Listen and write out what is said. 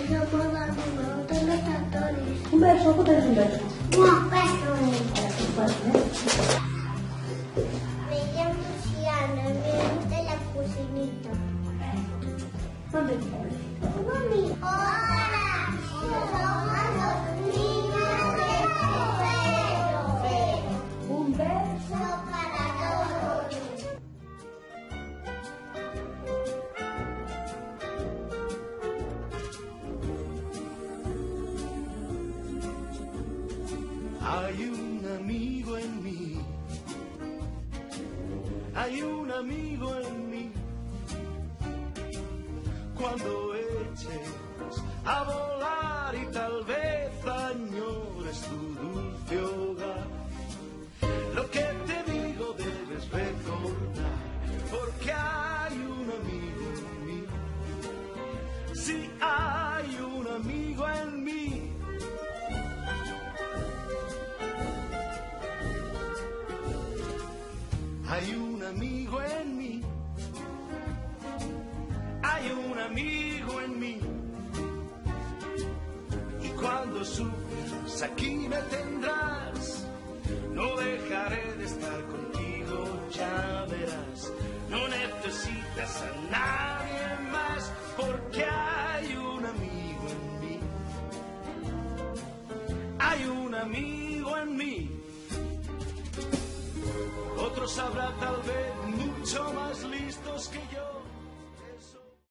Yo puedo darme un tengo tatuajes. Un beso, ¿cómo tenés un beso? Un beso. Me llamo Luciana, me gusta la cocinita. ¿Dónde está? Mami. Hola, somos los niños de Cero. Un beso. Para todos. Hay un amigo en mí, hay un amigo en mí. Cuando eches a volar y tal vez añores tu dulce hogar, lo que te digo debes recordar, porque hay un amigo en mí. Sí, hay un amigo en mí. Hay un amigo en mí, hay un amigo en mí. Y cuando sufras aquí me tendrás, no dejaré de estar contigo, ya verás. No necesitas a nadie más, porque hay un amigo en mí. Hay un amigo en mí. Otros habrá tal vez mucho más listos que yo.